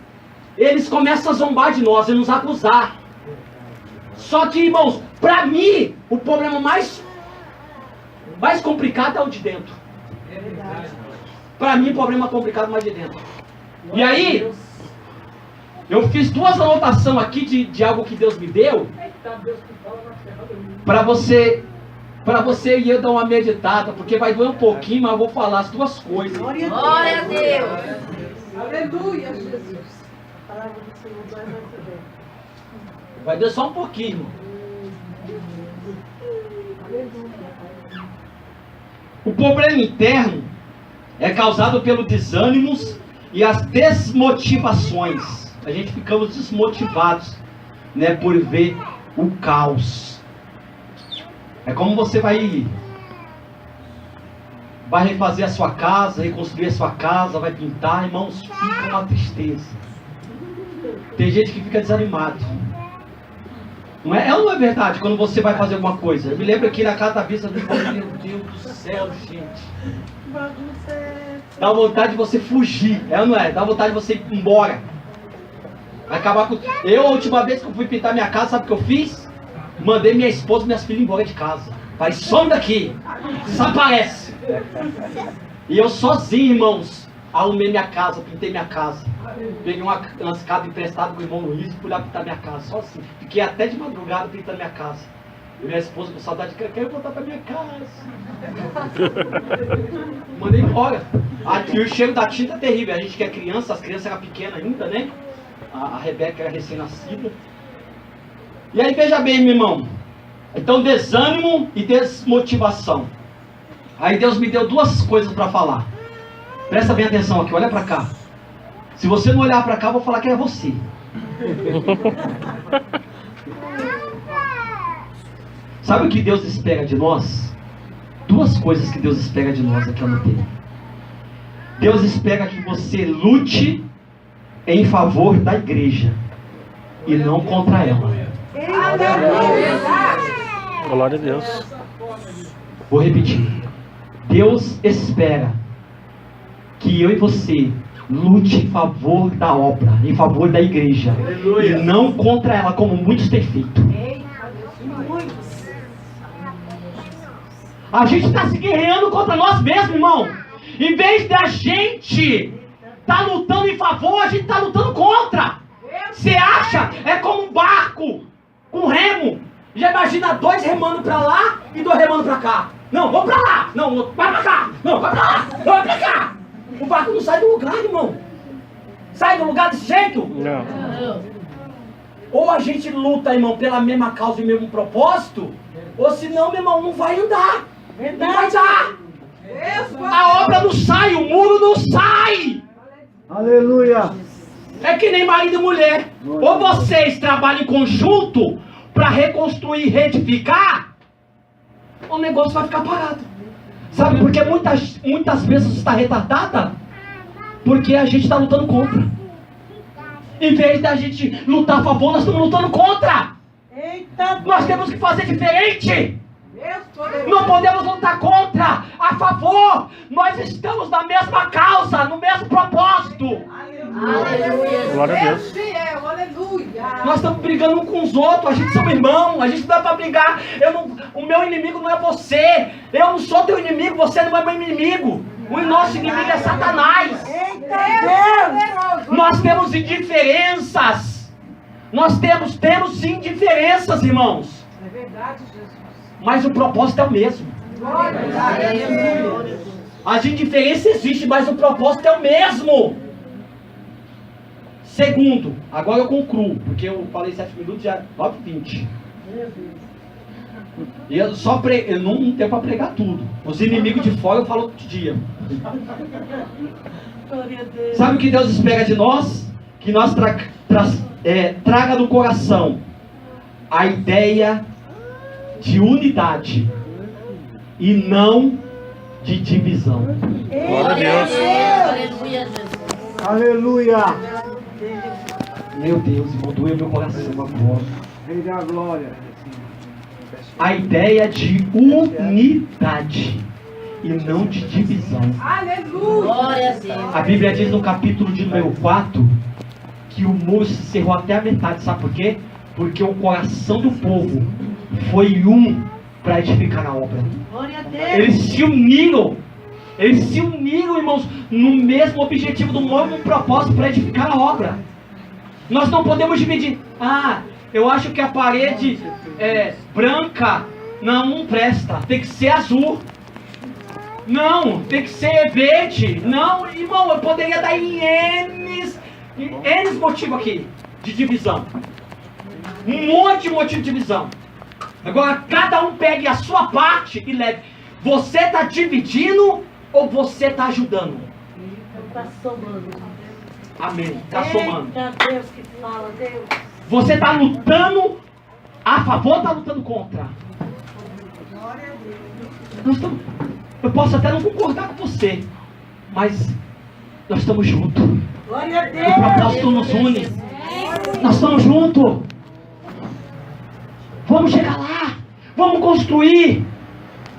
Eles começam a zombar de nós e nos acusar. Só que, irmãos, para mim, o problema mais complicado é o de dentro. Para mim, o problema complicado é mais de dentro. E aí, eu fiz 2 anotações aqui de algo que Deus me deu. Para você e eu dar uma meditada, porque vai doer um pouquinho, mas eu vou falar as 2 coisas. Glória a Deus. Aleluia, Jesus. A palavra do Senhor vai receber. Vai doer só um pouquinho, irmão. O problema interno é causado pelos desânimos e as desmotivações. A gente ficamos desmotivados, né, por ver o caos. É como você vai refazer a sua casa, reconstruir a sua casa, vai pintar, irmãos, fica uma tristeza. Tem gente que fica desanimado. Não é ou não é verdade quando você vai fazer alguma coisa? Eu me lembro aqui na casa da vista do irmão, meu Deus do céu, gente. Dá vontade de você fugir, é ou não é? Dá vontade de você ir embora. Acabar com... Eu, a última vez que eu fui pintar minha casa, sabe o que eu fiz? Mandei minha esposa e minhas filhas embora de casa. Pai, some daqui, desaparece. E eu sozinho, irmãos, arrumei minha casa, pintei minha casa. Peguei uma escada emprestada com o irmão Luiz e fui lá pintar minha casa, só assim. Fiquei até de madrugada pintando minha casa. E minha esposa com saudade, quero voltar pra minha casa. Mandei embora. Aqui o cheiro da tinta é terrível. A gente que é criança, as crianças eram pequenas ainda, né? A Rebeca era recém-nascida. E aí veja bem, meu irmão. Então desânimo e desmotivação. Aí Deus me deu 2 coisas para falar. Presta bem atenção aqui, olha para cá. Se você não olhar para cá, eu vou falar que é você. Sabe o que Deus espera de nós? 2 coisas que Deus espera de nós aqui eu anotei. Deus espera que você lute em favor da igreja e não contra ela. Glória a Deus. Vou repetir. Deus espera que eu e você lute em favor da obra, em favor da igreja, e não contra ela, como muitos têm feito. A gente está se guerreando contra nós mesmos, irmão. Em vez da gente estar lutando em favor, a gente está lutando contra. Você acha? É como um barco com remo. Já imagina 2 remando para lá e 2 remando para cá. Não, vamos para lá. Não, vai para cá. Não, vai para lá. Não, vai para cá. O barco não sai do lugar, irmão. Sai do lugar desse jeito? Não. Ou a gente luta, irmão, pela mesma causa e mesmo propósito, ou senão, meu irmão, não vai andar. Não vai dar. A obra não sai, o muro não sai. Aleluia. É que nem marido e mulher. Ou vocês trabalham em conjunto para reconstruir e reedificar, o negócio vai ficar parado. Sabe por que muitas vezes está retardada? Porque a gente está lutando contra. Em vez da gente lutar a favor, nós estamos lutando contra. Nós temos que fazer diferente. Não podemos lutar contra, a favor. Nós estamos na mesma causa, no mesmo propósito. Aleluia. Glória a Deus. Nós estamos brigando um com os outros, a gente somos irmãos, a gente não dá para brigar. O meu inimigo não é você, eu não sou teu inimigo, você não é meu inimigo. O nosso inimigo é Satanás. Nós temos indiferenças. Nós temos sim diferenças, irmãos. É verdade, Jesus. Mas o propósito é o mesmo. As indiferenças existem, mas o propósito é o mesmo. Segundo, agora eu concluo, porque eu falei 7 minutos, já 9h20. E eu não tenho para pregar tudo. Os inimigos de fora eu falo outro dia. Sabe o que Deus espera de nós? Que nós traga no coração a ideia de unidade e não de divisão. Glória a Deus. Aleluia, Jesus. Aleluia. Meu Deus, irmão, doeu meu coração agora. Rei da glória. A ideia de unidade e não de divisão. Aleluia. Glória a Deus. A Bíblia diz no capítulo de número 4 que o muro se cerrou até a metade. Sabe por quê? Porque o coração do povo foi um para edificar a obra. Glória a Deus. Eles se uniram, irmãos, no mesmo objetivo, do mesmo propósito para edificar a obra. Nós não podemos dividir. Ah, eu acho que a parede branca não presta, tem que ser azul. Não, tem que ser verde. Não, irmão, eu poderia dar em N motivos aqui de divisão. Um monte de motivo de divisão. Agora, cada um pegue a sua parte e leve. Você está dividindo ou você está ajudando? Está somando. Amém. Está somando. Eita, Deus que fala, Deus. Você está lutando a favor ou está lutando contra? Eu posso até não concordar com você, mas nós estamos juntos. Glória a O Deus. propósito nos une. Nós estamos juntos. Vamos chegar lá. Vamos construir.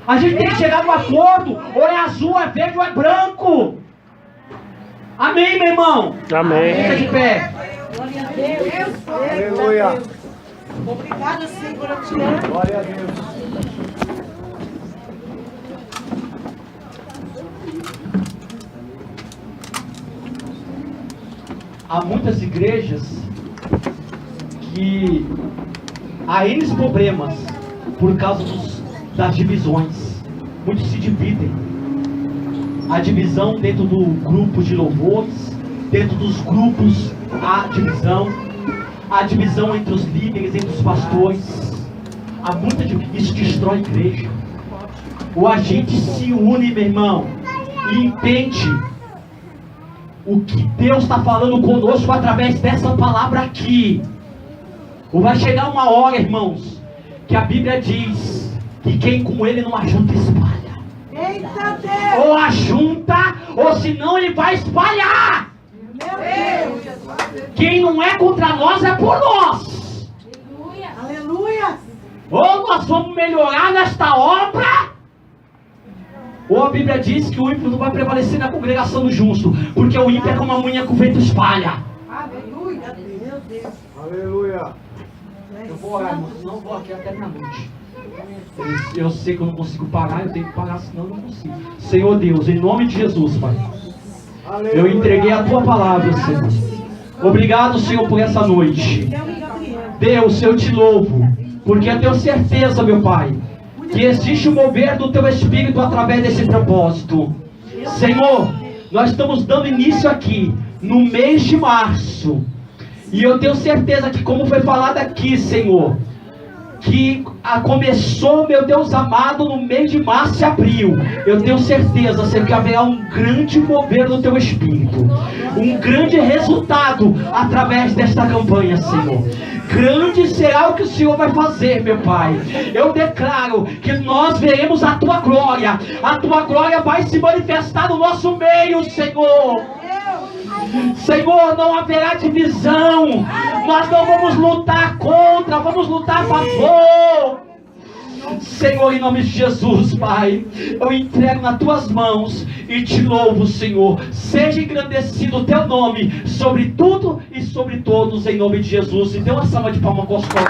A gente tem que chegar no acordo. Ou é azul, é verde ou é branco. Amém, meu irmão? Amém. Fica de pé. Glória a Deus. Aleluia. Deus. Obrigada, Senhor, eu te amo. Glória a Deus. Há muitas igrejas que há N problemas por causa das divisões. Muitos se dividem. A divisão dentro do grupo de louvores, dentro dos grupos, há divisão. Há divisão entre os líderes, entre os pastores. Há muita divisão. Isso destrói a igreja. Ou a gente se une, meu irmão, e entende o que Deus está falando conosco através dessa palavra aqui. Ou vai chegar uma hora, irmãos, que a Bíblia diz que quem com ele não ajunta, espalha. Eita, Deus. Ou ajunta, ou senão ele vai espalhar. Meu Deus. Quem não é contra nós é por nós. Aleluia. Ou nós vamos melhorar nesta obra, ou a Bíblia diz que o ímpio não vai prevalecer na congregação do justo, porque o ímpio é como a unha que o vento espalha. Aleluia. Meu Deus. Aleluia. Eu vou orar, irmão, senão eu vou aqui até meia-noite. Eu sei que eu não consigo parar, eu tenho que parar, senão eu não consigo. Senhor Deus, em nome de Jesus, Pai, eu entreguei a Tua palavra, Senhor. Obrigado, Senhor, por essa noite. Deus, eu te louvo, porque eu tenho certeza, meu Pai, que existe o mover do Teu Espírito através desse propósito. Senhor, nós estamos dando início aqui, no mês de março. E eu tenho certeza que, como foi falado aqui, Senhor, que começou, meu Deus amado, no mês de março e abril. Eu tenho certeza, Senhor, que haverá um grande mover do Teu Espírito. Um grande resultado através desta campanha, Senhor. Grande será o que o Senhor vai fazer, meu Pai. Eu declaro que nós veremos a Tua glória. A Tua glória vai se manifestar no nosso meio, Senhor. Senhor, não haverá divisão. Nós não vamos lutar contra, vamos lutar a favor. Senhor, em nome de Jesus, Pai, eu entrego nas Tuas mãos e te louvo, Senhor. Seja engrandecido o Teu nome sobre tudo e sobre todos, em nome de Jesus. E dê uma salva de palmas gostosa.